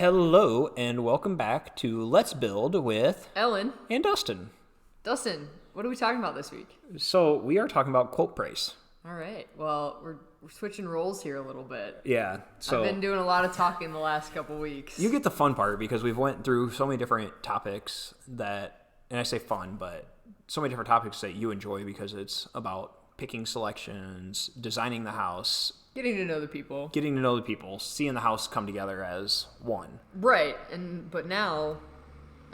Hello and welcome back to Let's Build with Ellen. and Dustin. Dustin, what are we talking about this week? So we are talking about quote price. All right. Well, we're switching roles here a little bit. Yeah. So I've been doing a lot of talking the last couple weeks. you get the fun part because we've went through so many different topics that, and I say fun, but so many different topics that you enjoy because it's about picking selections, designing the house, Getting to know the people. seeing the house come together as one. Right. But now,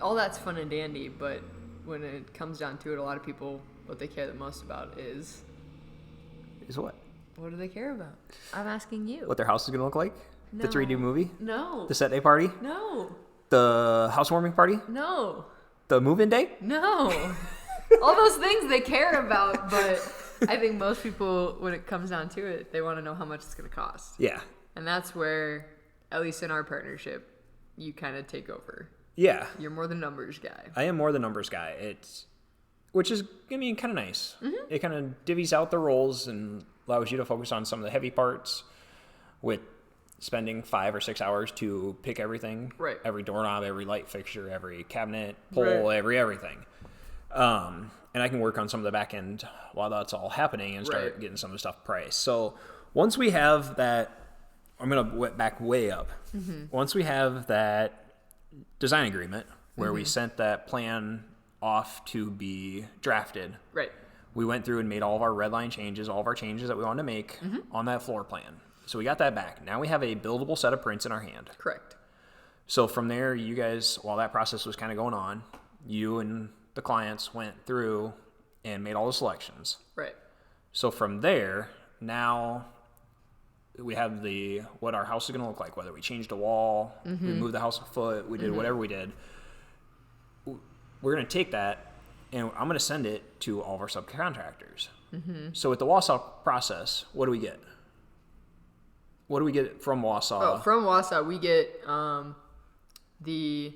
all that's fun and dandy, but when it comes down to it, a lot of people, what they care the most about is... Is what? What do they care about? I'm asking you. What their house is going to look like? No. The 3D movie? No. The set day party? No. The housewarming party? No. The move-in day? No. All those things they care about, but I think most people, when it comes down to it, they want to know how much it's going to cost. Yeah. And that's where, at least in our partnership, you kind of take over. Yeah. You're more the numbers guy. I am more the numbers guy. Which is, I mean, kind of nice. Mm-hmm. It kind of divvies out the roles and allows you to focus on some of the heavy parts with spending 5 or 6 hours to pick everything. Right. Every doorknob, every light fixture, every cabinet, pole, everything. And I can work on some of the back end while that's all happening and start getting some of the stuff priced. So once we have that, I'm going to back way up. Mm-hmm. Once we have that design agreement where we sent that plan off to be drafted. Right. We went through and made all of our red line changes, all of our changes that we wanted to make on that floor plan. So we got that back. Now we have a buildable set of prints in our hand. Correct. So from there, you guys, while that process was kind of going on, you and the clients went through and made all the selections. Right. So from there, now we have what our house is going to look like, whether we changed a wall, we moved the house a foot, we did whatever we did. We're going to take that, and I'm going to send it to all of our subcontractors. Mm-hmm. So with the Wausau process, what do we get? What do we get from Wausau? Oh, from Wausau, we get all the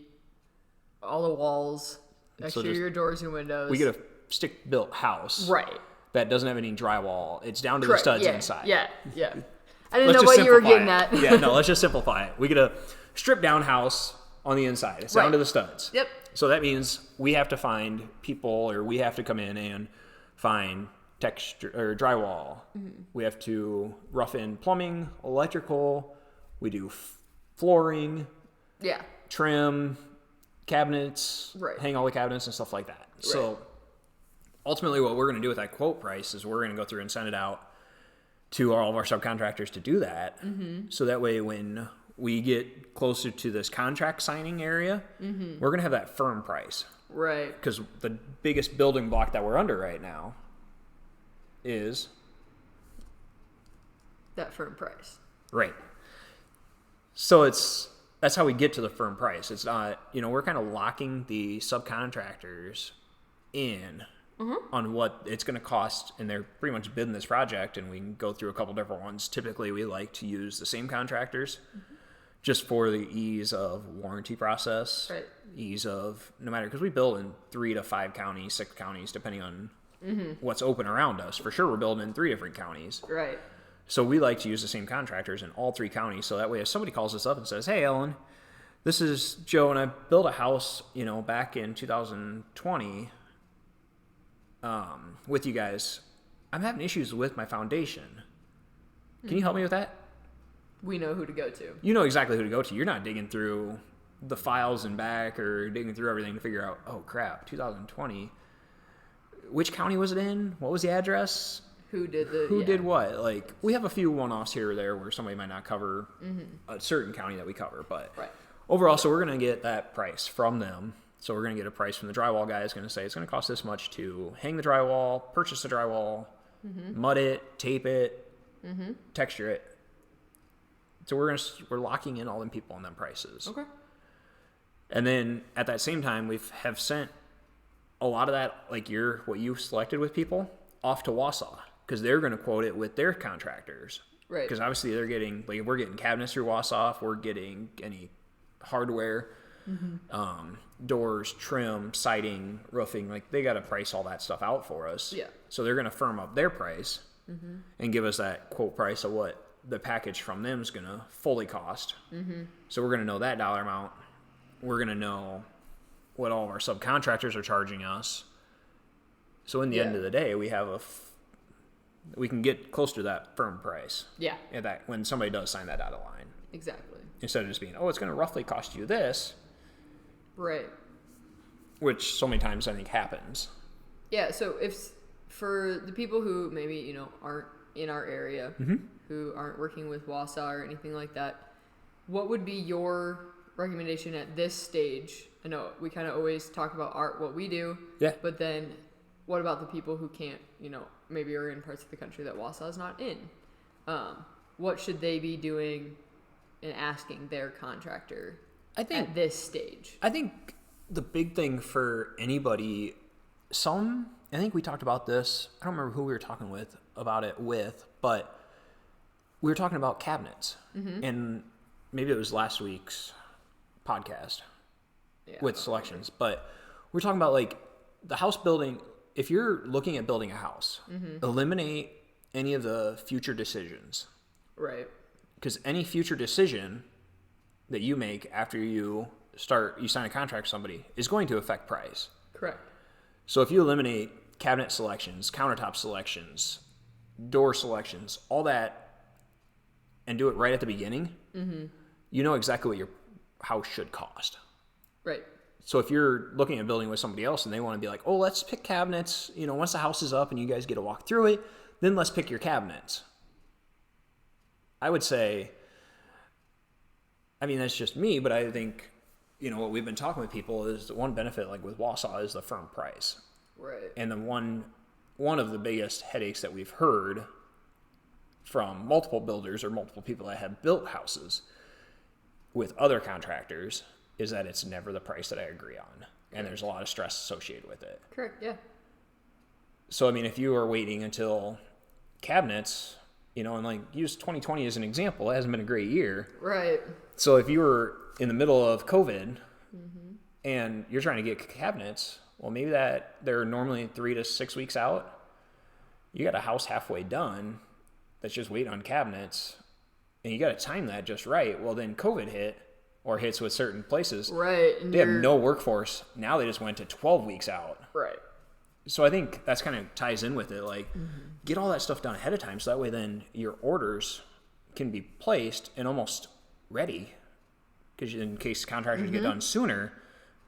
walls, exterior doors and windows. We get a stick-built house. Right. That doesn't have any drywall. It's down to the studs inside. Yeah. I didn't know what you were getting at. Yeah, no, let's just simplify it. We get a stripped-down house on the inside. It's down to the studs. Yep. So that means we have to find people, or we have to come in and find texture or drywall. Mm-hmm. We have to rough in plumbing, electrical. We do flooring. Yeah. Trim, cabinets. Right. Hang all the cabinets and stuff like that. Right. So ultimately, what we're going to do with that quote price is we're going to go through and send it out to all of our subcontractors to do that. Mm-hmm. So that way, when we get closer to this contract signing area, we're going to have that firm price. Right. Because the biggest building block that we're under right now is that firm price. Right. So that's how we get to the firm price. It's not, we're kind of locking the subcontractors in on what it's going to cost, and they're pretty much bidding this project, and we can go through a couple different ones. Typically, we like to use the same contractors just for the ease of warranty process, ease of no matter, because we build in 3 to 5 counties, 6 counties, depending on what's open around us. For sure, we're building in 3 different counties. Right. So we like to use the same contractors in all 3 counties. So that way, if somebody calls us up and says, "Hey, Ellen, this is Joe, and I built a house, back in 2020 with you guys. I'm having issues with my foundation. Can you help me with that?" We know who to go to. You know exactly who to go to. You're not digging through the files and back or digging through everything to figure out, oh, crap, 2020. Which county was it in? What was the address? Who did what? Like, we have a few one-offs here or there where somebody might not cover a certain county that we cover. But overall, so we're going to get that price from them. So we're going to get a price from the drywall guy. It's going to say it's going to cost this much to hang the drywall, purchase the drywall, mud it, tape it, texture it. So we're locking in all them people on them prices. Okay. And then at that same time, we have sent a lot of that, like what you selected with people, off to Wausau, because they're going to quote it with their contractors. Right. Because obviously they're getting, like, we're getting cabinets through Wausau, we're getting any hardware, doors, trim, siding, roofing, like they got to price all that stuff out for us. Yeah. So they're going to firm up their price and give us that quote price of what the package from them is going to fully cost. So we're going to know that dollar amount. We're going to know what all of our subcontractors are charging us. So in the end of the day, we have we can get close to that firm price. Yeah. That when somebody does sign that dotted line. Exactly. Instead of just being, it's going to roughly cost you this. Right. Which so many times I think happens. Yeah, so if for the people who maybe, aren't in our area, who aren't working with Wausau or anything like that, what would be your recommendation at this stage? I know we kind of always talk about what we do. Yeah. But then what about the people who can't, maybe are in parts of the country that Wausau is not in? What should they be doing and asking their contractor at this stage? I think the big thing for anybody, I think we talked about this. I don't remember who we were talking about it with, but we were talking about cabinets. And maybe it was last week's podcast with selections. But we're talking about like the house building. If you're looking at building a house, eliminate any of the future decisions. Right. Because any future decision that you make after you sign a contract with somebody is going to affect price. Correct. So if you eliminate cabinet selections, countertop selections, door selections, all that, and do it right at the beginning, you know exactly what your house should cost. Right. So if you're looking at building with somebody else and they want to be like, let's pick cabinets, once the house is up and you guys get to walk through it, then let's pick your cabinets. I would say, that's just me, but I think, what we've been talking with people is the one benefit, like with Wausau, is the firm price. Right. And the one of the biggest headaches that we've heard from multiple builders or multiple people that have built houses with other contractors is that it's never the price that I agree on. And there's a lot of stress associated with it. Correct, yeah. So, if you are waiting until cabinets, and like use 2020 as an example, it hasn't been a great year. Right. So if you were in the middle of COVID and you're trying to get cabinets, well, maybe that they're normally 3 to 6 weeks out. You got a house halfway done that's just waiting on cabinets, and you got to time that just right. Well, then COVID hits with certain places. Right. They have no workforce. Now they just went to 12 weeks out. Right. So I think that's kind of ties in with it. Like, get all that stuff done ahead of time so that way then your orders can be placed and almost ready. Because in case contractors get done sooner,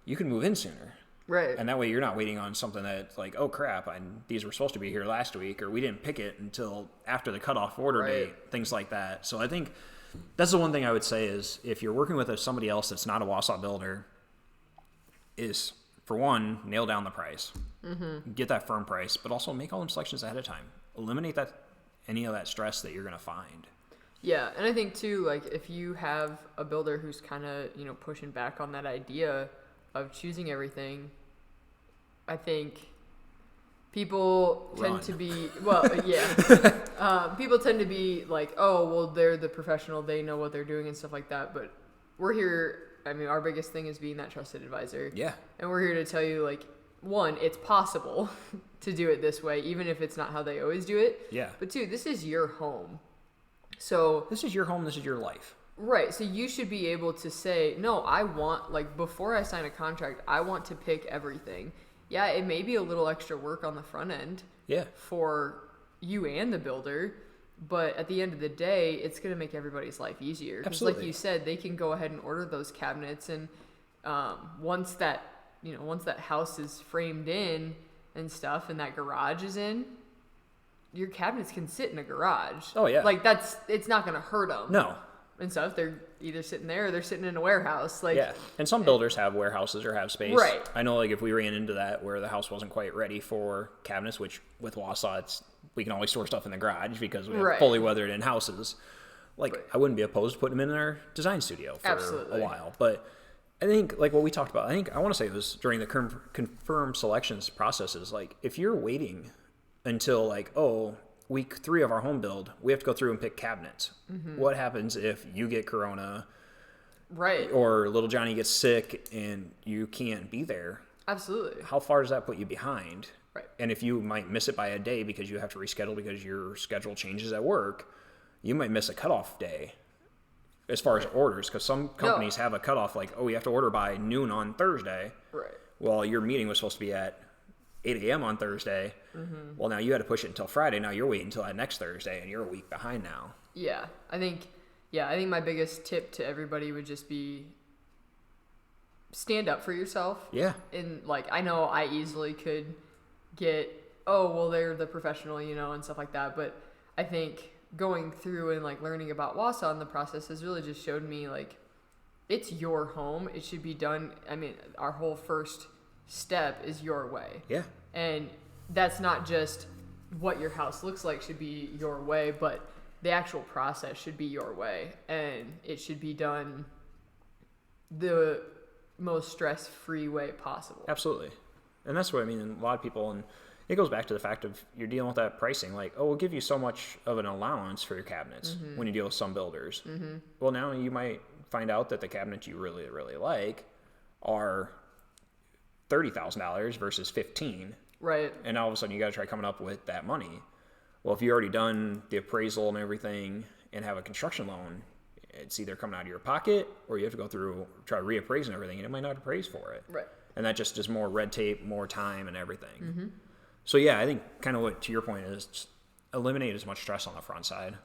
you can move in sooner. Right. And that way you're not waiting on something that's like, oh crap, these were supposed to be here last week, or we didn't pick it until after the cutoff order date, things like that. So I think that's the one thing I would say is if you're working with somebody else that's not a Wausau builder, is for one, nail down the price. Get that firm price, but also make all them selections ahead of time. Eliminate any of that stress that you're going to find. Yeah, and I think too, like if you have a builder who's kind of, pushing back on that idea of choosing everything, I think people tend to be, people tend to be like, oh, well, they're the professional, they know what they're doing and stuff like that. But we're here, our biggest thing is being that trusted advisor. Yeah. And we're here to tell you, like, one, it's possible to do it this way, even if it's not how they always do it. Yeah. But two, this is your home. So this is your home, this is your life. Right. So you should be able to say, no, I want, like, before I sign a contract, I want to pick everything. Yeah, it may be a little extra work on the front end. Yeah. For you and the builder, but at the end of the day, it's going to make everybody's life easier. Because like you said, they can go ahead and order those cabinets, and once that house is framed in and stuff, and that garage is in, your cabinets can sit in a garage. Oh yeah. Like it's not going to hurt them. No. And stuff, they're either sitting there or they're sitting in a warehouse. Like, yeah, and some builders have warehouses or have space. Right. I know, like, if we ran into that where the house wasn't quite ready for cabinets, which with Wausau, we can always store stuff in the garage because we have fully weathered in houses. Like, I wouldn't be opposed to putting them in our design studio for a while. But I think, like what we talked about, I want to say it was during the confirmed selections processes. Like, if you're waiting until, like, week 3 of our home build, we have to go through and pick cabinets. Mm-hmm. What happens if you get corona? Right. Or little Johnny gets sick and you can't be there? Absolutely. How far does that put you behind? Right. And if you might miss it by a day because you have to reschedule because your schedule changes at work, you might miss a cutoff day as far as orders, because some companies have a cutoff like, oh, you have to order by noon on Thursday. Right. Well, your meeting was supposed to be at 8 a.m. on Thursday. Well, now you had to push it until Friday. Now you're waiting until that next Thursday, and you're a week behind now. Yeah, I think my biggest tip to everybody would just be stand up for yourself. Yeah. And like, I know I easily could get, oh, well, they're the professional, and stuff like that. But I think going through and like learning about Wausau in the process has really just showed me like, it's your home. It should be done. I mean, our whole first step is your way. Yeah. And that's not just what your house looks like should be your way, but the actual process should be your way. And it should be done the most stress-free way possible. Absolutely. And that's what I mean. A lot of people, and it goes back to the fact of you're dealing with that pricing. Like, oh, we'll give you so much of an allowance for your cabinets when you deal with some builders. Well, now you might find out that the cabinets you really, really like are $30,000 versus $15,000. Right. And all of a sudden you got to try coming up with that money. Well, if you already done the appraisal and everything and have a construction loan, it's either coming out of your pocket or you have to go through, try to reappraise and everything, and it might not appraise for it. Right. And that just is more red tape, more time and everything. So yeah, I think kind of what to your point is just eliminate as much stress on the front side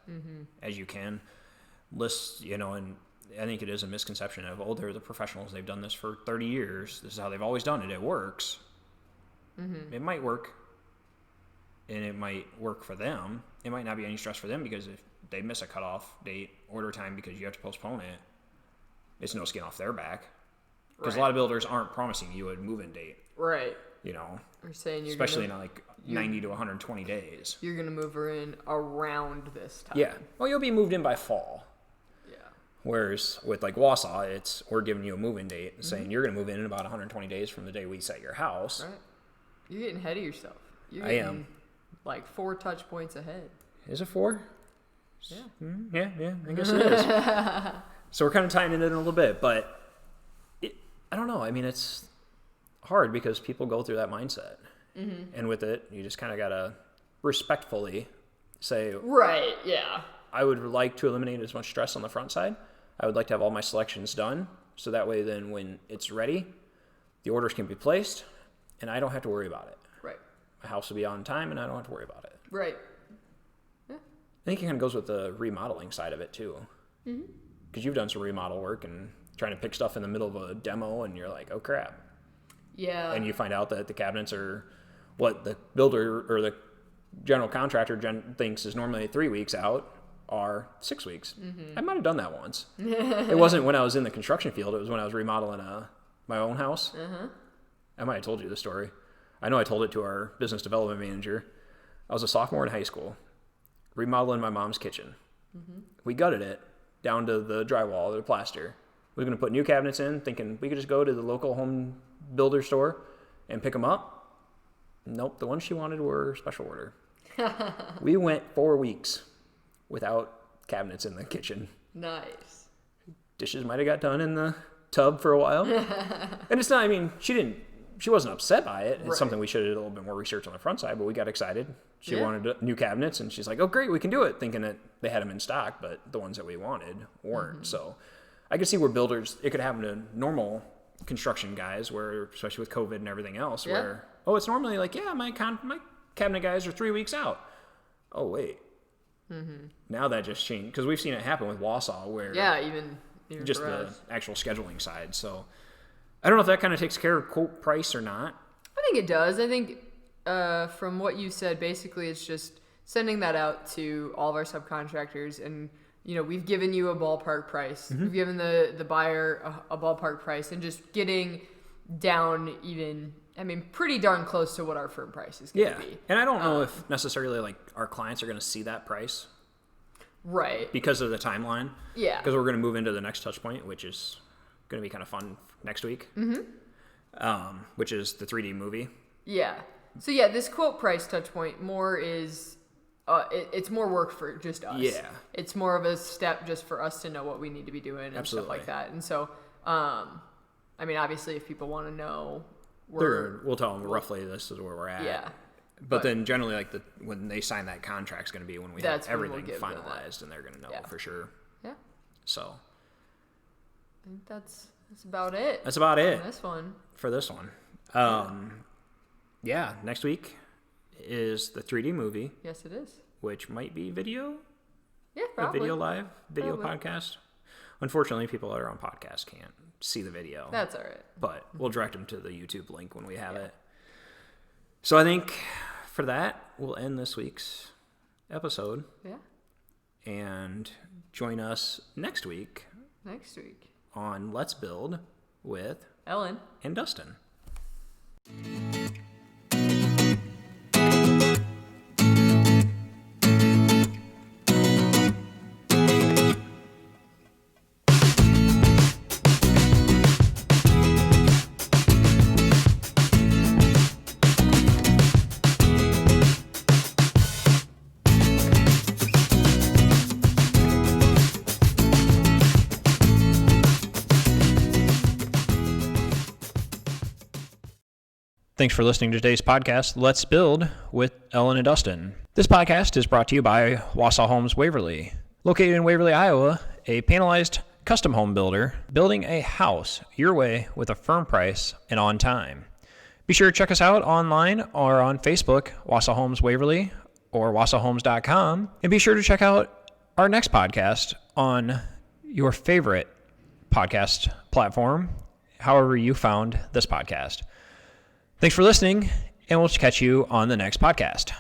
as you can. List, and I think it is a misconception of, oh, they're the professionals. They've done this for 30 years. This is how they've always done it. It works. It might work, and it might work for them. It might not be any stress for them because if they miss a cutoff date, order time because you have to postpone it, it's no skin off their back. Because a lot of builders aren't promising you a move-in date. Right. Or saying you're especially in like 90 to 120 days. You're going to move her in around this time. Yeah. Well, you'll be moved in by fall. Whereas with like Wausau, we're giving you a move-in date and saying you're going to move in about 120 days from the day we set your house. Right. You're getting ahead of yourself. I am. Like 4 touch points ahead. Is it 4? Yeah. Yeah, I guess it is. So we're kind of tying it in a little bit, but I don't know. I mean, it's hard because people go through that mindset. And with it, you just kind of got to respectfully say, right, yeah. I would like to eliminate as much stress on the front side. I would like to have all my selections done. So that way then when it's ready, the orders can be placed and I don't have to worry about it. Right. My house will be on time and I don't have to worry about it. Right. Yeah. I think it kind of goes with the remodeling side of it too. Because you've done some remodel work and trying to pick stuff in the middle of a demo and you're like, oh crap. Yeah. And you find out that the cabinets are what the builder or the general contractor thinks is normally 3 weeks out are 6 weeks. I might have done that once. It wasn't when I was in the construction field. It was when I was remodeling my own house. I might have told you the story. I know I told it to our business development manager. I was a sophomore in high school, remodeling my mom's kitchen. We gutted it down to the drywall, the plaster. We were going to put new cabinets in, thinking we could just go to the local home builder store and pick them up. Nope, the ones she wanted were special order. We went 4 weeks without cabinets in the kitchen. Nice. Dishes might have got done in the tub for a while. And it's not, I mean, she wasn't upset by it. It's right. something we should have did a little bit more research on the front side, but we got excited. She wanted new cabinets, and she's like, oh, great, we can do it, thinking that they had them in stock, but the ones that we wanted weren't. So I could see where builders, it could happen to normal construction guys, where, especially with COVID and everything else, where, oh, it's normally like, yeah, my cabinet guys are 3 weeks out. Oh, wait. Now that just changed, because we've seen it happen with Wausau, where even just the actual scheduling side. So I don't know if that kind of takes care of quote price or not. I think it does. I think from what you said, basically it's just sending that out to all of our subcontractors, and we've given you a ballpark price. We've given the buyer a ballpark price, and just getting down even, I mean, pretty darn close to what our firm price is going to be. And I don't know if necessarily like our clients are going to see that price. Right. Because of the timeline. Yeah. Because we're going to move into the next touch point, which is going to be kind of fun next week. Which is the 3D movie. Yeah. So this quote price touch point more is, it's more work for just us. Yeah. It's more of a step just for us to know what we need to be doing and stuff like that. And so, I mean, obviously if people want to know, we'll tell them roughly this is where we're at. Yeah. But then generally, like when they sign that contract is going to be when we have everything finalized, and they're going to know for sure. Yeah. So. I think that's about it. That's about it. For this one. Yeah. Next week is the 3D movie. Yes, it is. Which might be video. Yeah, probably. A video podcast. Unfortunately, people that are on podcast can't see the video. That's all right. But we'll direct them to the YouTube link when we have it. So I think for that, we'll end this week's episode. Yeah. And join us next week. On Let's Build with Ellen and Dustin. Thanks for listening to today's podcast, Let's Build with Ellen and Dustin. This podcast is brought to you by Wausau Homes Waverly. Located in Waverly, Iowa, a panelized custom home builder, building a house your way with a firm price and on time. Be sure to check us out online or on Facebook, Wausau Homes Waverly, or wausauhomes.com. And be sure to check out our next podcast on your favorite podcast platform, however you found this podcast. Thanks for listening, and we'll catch you on the next podcast.